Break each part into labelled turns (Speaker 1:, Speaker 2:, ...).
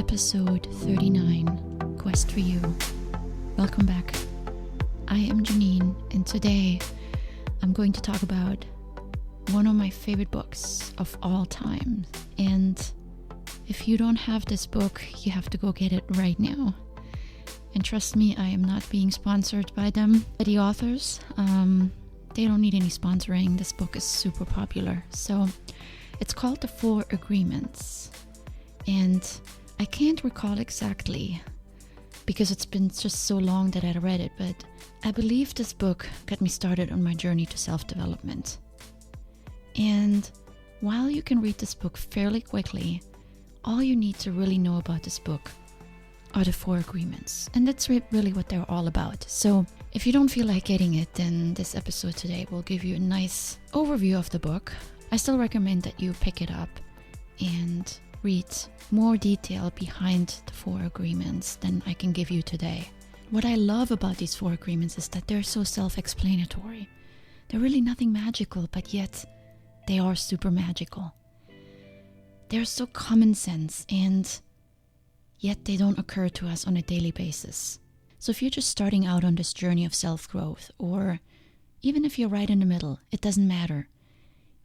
Speaker 1: episode 39, Quest for You. Welcome back. I am Janine, and today I'm going to talk about one of my favorite books of all time. And if you don't have this book, you have to go get it right now. And trust me, I am not being sponsored by them, by the authors. They don't need any sponsoring. This book is super popular. So it's called The 4 Agreements. And I can't recall exactly because it's been just so long that I read it, but I believe this book got me started on my journey to self-development. And while you can read this book fairly quickly, all you need to really know about this book are the 4 agreements. And that's really what they're all about. So if you don't feel like getting it, then this episode today will give you a nice overview of the book. I still recommend that you pick it up and read more detail behind the 4 agreements than I can give you today. What I love about these 4 agreements is that they're so self-explanatory. They're really nothing magical, but yet they are super magical. They're so common sense, and yet they don't occur to us on a daily basis. So if you're just starting out on this journey of self-growth, or even if you're right in the middle, it doesn't matter.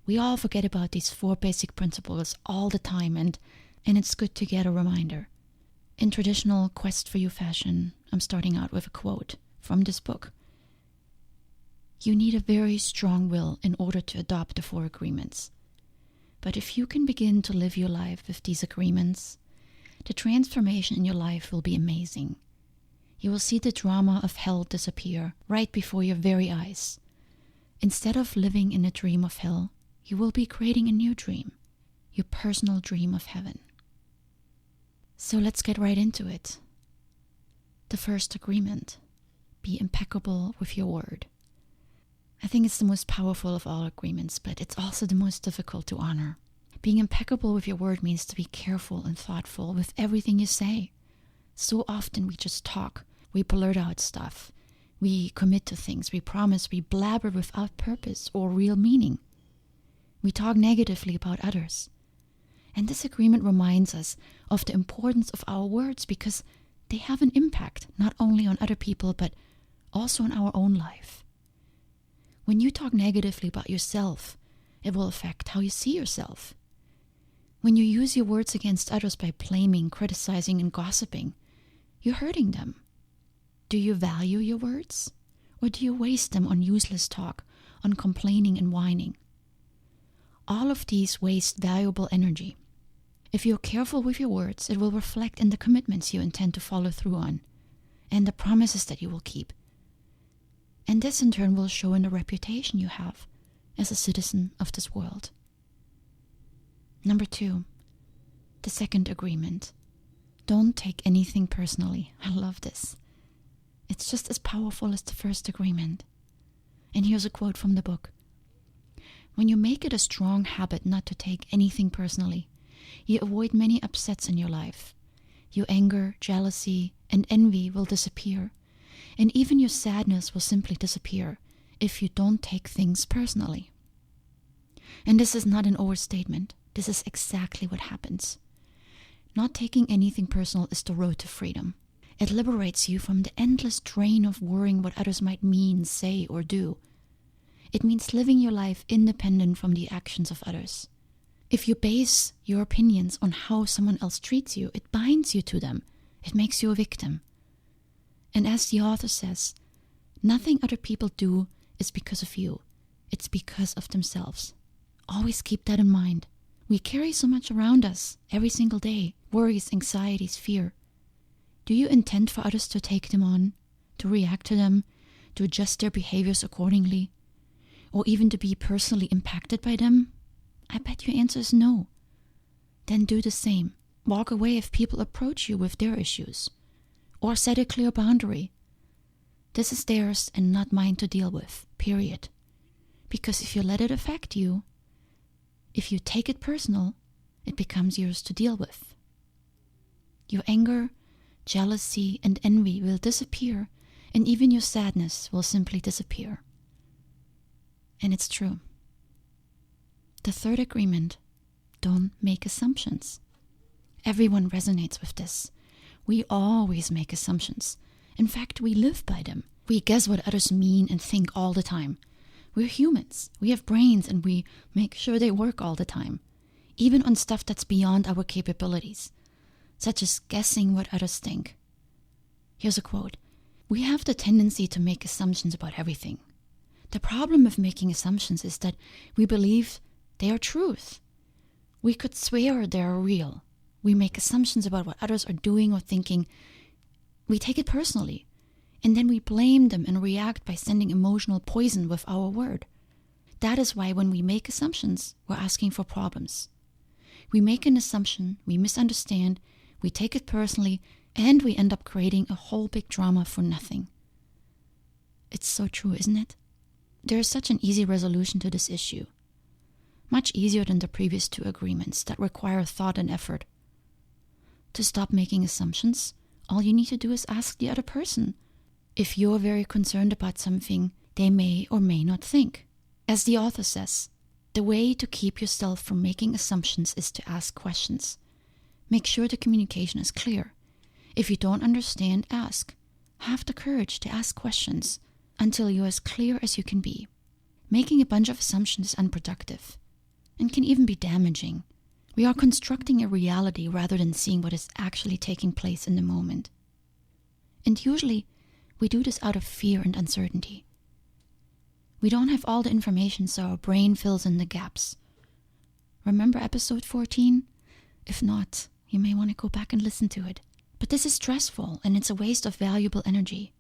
Speaker 1: We all forget about these 4 basic principles all the time, and it's good to get a reminder. In traditional Quest for You fashion, I'm starting out with a quote from this book. You need a very strong will in order to adopt the 4 agreements. But if you can begin to live your life with these agreements, the transformation in your life will be amazing. You will see the drama of hell disappear right before your very eyes. Instead of living in a dream of hell, you will be creating a new dream, your personal dream of heaven. So let's get right into it. The first agreement: be impeccable with your word. I think it's the most powerful of all agreements, but it's also the most difficult to honor. Being impeccable with your word means to be careful and thoughtful with everything you say. So often we just talk, we blurt out stuff, we commit to things, we promise, we blabber without purpose or real meaning. We talk negatively about others. And this agreement reminds us of the importance of our words because they have an impact not only on other people but also on our own life. When you talk negatively about yourself, it will affect how you see yourself. When you use your words against others by blaming, criticizing, and gossiping, you're hurting them. Do you value your words? Or do you waste them on useless talk, on complaining and whining? All of these waste valuable energy. If you're careful with your words, it will reflect in the commitments you intend to follow through on, and the promises that you will keep. And this in turn will show in the reputation you have as a citizen of this world. Number 2, the second agreement. Don't take anything personally. I love this. It's just as powerful as the first agreement. And here's a quote from the book. When you make it a strong habit not to take anything personally, you avoid many upsets in your life. Your anger, jealousy, and envy will disappear. And even your sadness will simply disappear if you don't take things personally. And this is not an overstatement. This is exactly what happens. Not taking anything personal is the road to freedom. It liberates you from the endless drain of worrying what others might mean, say, or do. It means living your life independent from the actions of others. If you base your opinions on how someone else treats you, it binds you to them. It makes you a victim. And as the author says, nothing other people do is because of you. It's because of themselves. Always keep that in mind. We carry so much around us every single day. Worries, anxieties, fear. Do you intend for others to take them on? To react to them? To adjust their behaviors accordingly? Or even to be personally impacted by them? I bet your answer is no. Then do the same. Walk away if people approach you with their issues. Or set a clear boundary. This is theirs and not mine to deal with, period. Because if you let it affect you, if you take it personal, it becomes yours to deal with. Your anger, jealousy, and envy will disappear, and even your sadness will simply disappear. And it's true. The third agreement: don't make assumptions. Everyone resonates with this. We always make assumptions. In fact, we live by them. We guess what others mean and think all the time. We're humans. We have brains and we make sure they work all the time. Even on stuff that's beyond our capabilities, such as guessing what others think. Here's a quote. We have the tendency to make assumptions about everything. The problem with making assumptions is that we believe they are truth. We could swear they are real. We make assumptions about what others are doing or thinking. We take it personally, and then we blame them and react by sending emotional poison with our word. That is why when we make assumptions, we're asking for problems. We make an assumption, we misunderstand, we take it personally, and we end up creating a whole big drama for nothing. It's so true, isn't it? There is such an easy resolution to this issue. Much easier than the previous 2 agreements that require thought and effort. To stop making assumptions, all you need to do is ask the other person. If you're very concerned about something, they may or may not think. As the author says, the way to keep yourself from making assumptions is to ask questions. Make sure the communication is clear. If you don't understand, ask. Have the courage to ask questions until you're as clear as you can be. Making a bunch of assumptions is unproductive and can even be damaging. We are constructing a reality rather than seeing what is actually taking place in the moment. And usually, we do this out of fear and uncertainty. We don't have all the information, so our brain fills in the gaps. Remember episode 14? If not, you may want to go back and listen to it. But this is stressful, and it's a waste of valuable energy.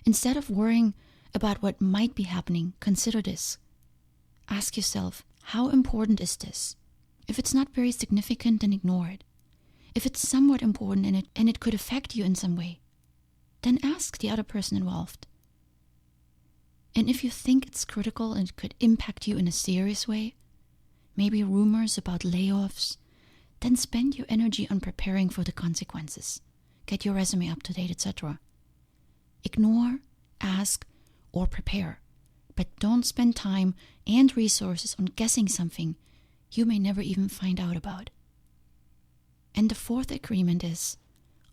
Speaker 1: Instead of worrying about what might be happening, consider this. Ask yourself, how important is this? If it's not very significant, then ignore it. If it's somewhat important and it could affect you in some way, then ask the other person involved. And if you think it's critical and it could impact you in a serious way, maybe rumors about layoffs, then spend your energy on preparing for the consequences. Get your resume up to date, etc. Ignore, ask, or prepare. But don't spend time and resources on guessing something you may never even find out about. And the 4th agreement is,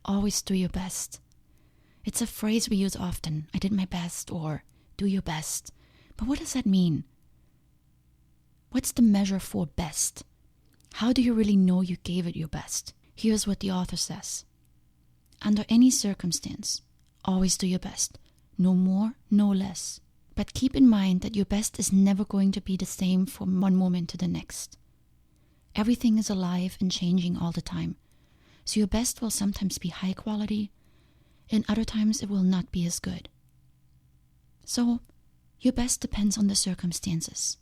Speaker 1: always do your best. It's a phrase we use often, I did my best, or do your best. But what does that mean? What's the measure for best? How do you really know you gave it your best? Here's what the author says. Under any circumstance, always do your best. No more, no less. But keep in mind that your best is never going to be the same from one moment to the next. Everything is alive and changing all the time. So your best will sometimes be high quality, and other times it will not be as good. So, your best depends on the circumstances.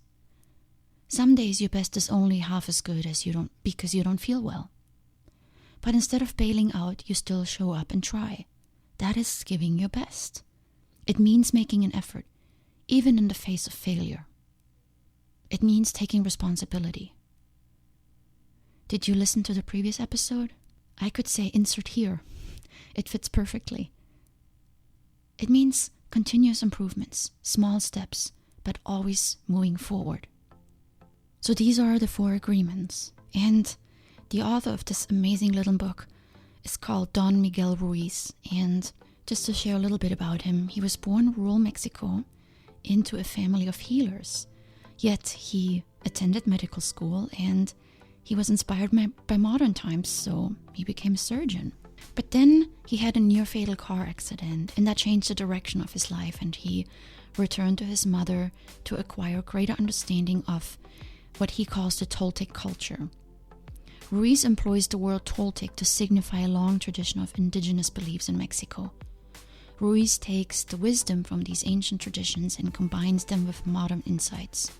Speaker 1: Some days your best is only half as good as because you don't feel well. But instead of bailing out, you still show up and try. That is giving your best. It means making an effort, even in the face of failure. It means taking responsibility. Did you listen to the previous episode? I could say insert here. It fits perfectly. It means continuous improvements, small steps, but always moving forward. So these are the 4 agreements. And the author of this amazing little book is called Don Miguel Ruiz. And just to share a little bit about him, he was born in rural Mexico into a family of healers. Yet he attended medical school and he was inspired by modern times, so he became a surgeon. But then he had a near-fatal car accident, and that changed the direction of his life, and he returned to his mother to acquire greater understanding of what he calls the Toltec culture. Ruiz employs the word Toltec to signify a long tradition of indigenous beliefs in Mexico. Ruiz takes the wisdom from these ancient traditions and combines them with modern insights.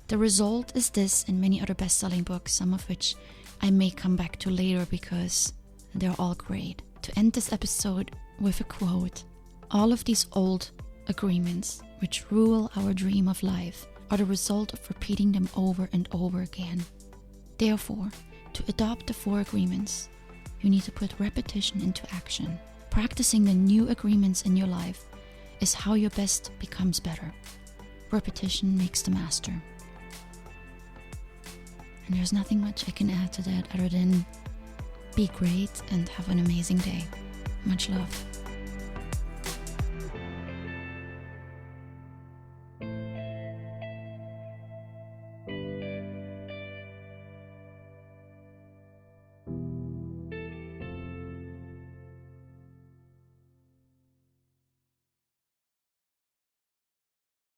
Speaker 1: The result is this and many other best-selling books, some of which I may come back to later because they're all great. To end this episode with a quote, all of these old agreements which rule our dream of life are the result of repeating them over and over again. Therefore, to adopt the 4 agreements, you need to put repetition into action. Practicing the new agreements in your life is how your best becomes better. Repetition makes the master. And there's nothing much I can add to that other than be great and have an amazing day. Much love.